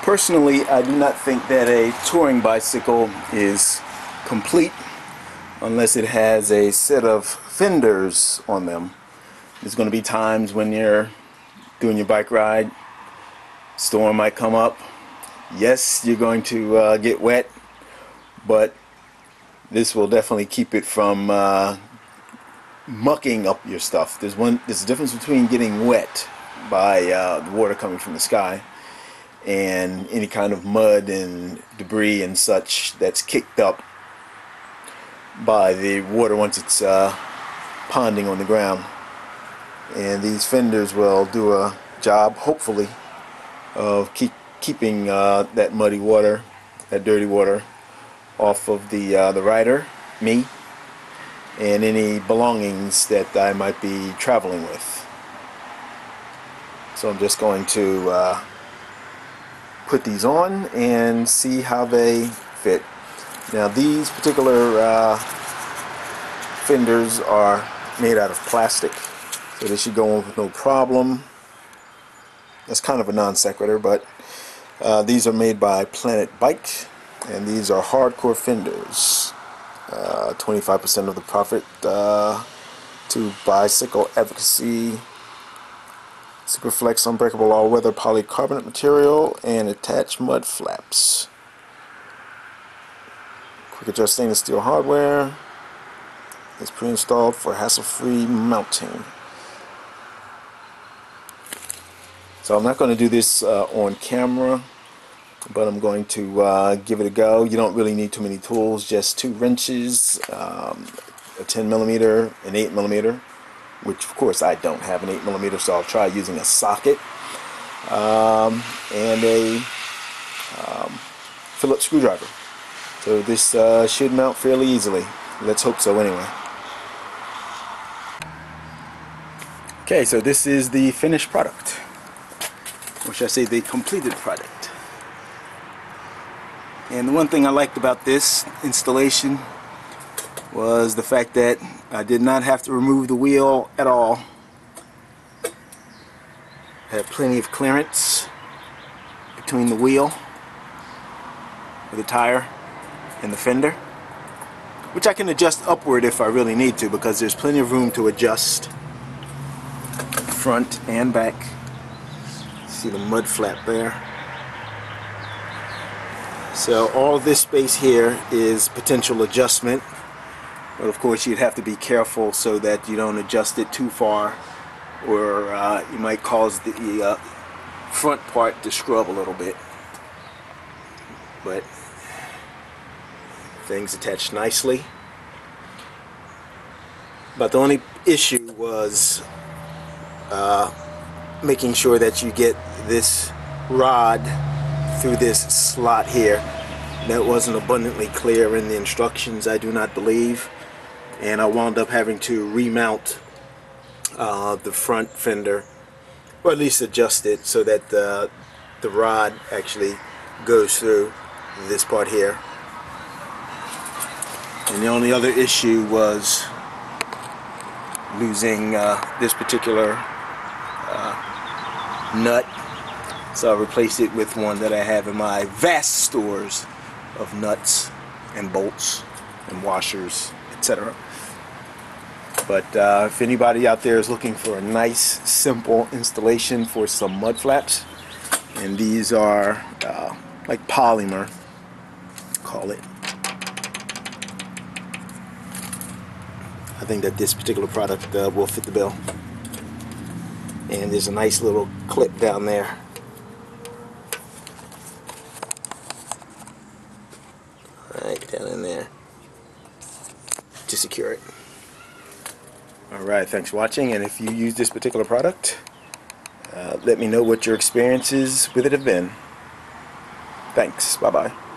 Personally, I do not think that a touring bicycle is complete unless it has a set of fenders on them. There's going to be times when you're doing your bike ride, storm might come up. Yes, you're going to get wet, but this will definitely keep it from mucking up your stuff. There's a difference between getting wet by the water coming from the sky and any kind of mud and debris and such that's kicked up by the water once it's ponding on the ground. And these fenders will do a job, hopefully, of keeping that muddy water, that dirty water, off of the rider, me, and any belongings that I might be traveling with. So I'm just going to put these on and see how they fit. Now these particular fenders are made out of plastic, so they should go on with no problem. That's kind of a non sequitur, but these are made by Planet Bike, and these are hardcore fenders. 25% of the profit to Bicycle Advocacy. Superflex unbreakable all-weather polycarbonate material and attached mud flaps. Quick adjust stainless steel hardware. It's pre-installed for hassle-free mounting. So I'm not going to do this on camera, but I'm going to give it a go. You don't really need too many tools, just 2 wrenches, a 10mm, an 8mm, which of course I don't have an 8mm, so I'll try using a socket, and a Phillips screwdriver. So this should mount fairly easily. Let's hope so anyway. Okay, so this is the finished product. Or should I say the completed product. And the one thing I liked about this installation was the fact that I did not have to remove the wheel at all. I had plenty of clearance between the wheel, the tire, and the fender, which I can adjust upward if I really need to, because there's plenty of room to adjust front and back. See the mud flap there. So all this space here is potential adjustment, but of course you'd have to be careful so that you don't adjust it too far, or you might cause the front part to scrub a little bit. But things attached nicely. But the only issue was making sure that you get this rod through this slot here. That wasn't abundantly clear in the instructions, I do not believe, and I wound up having to remount the front fender, or at least adjust it so that the rod actually goes through this part here. And the only other issue was losing this particular nut, so I replaced it with one that I have in my vast stores of nuts and bolts and washers, etc. But if anybody out there is looking for a nice simple installation for some mud flaps, and these are like polymer, call it, I think that this particular product will fit the bill. And there's a nice little clip down there. Right down in there to secure it. Alright, thanks for watching, and if you use this particular product, let me know what your experiences with it have been. Thanks, bye bye.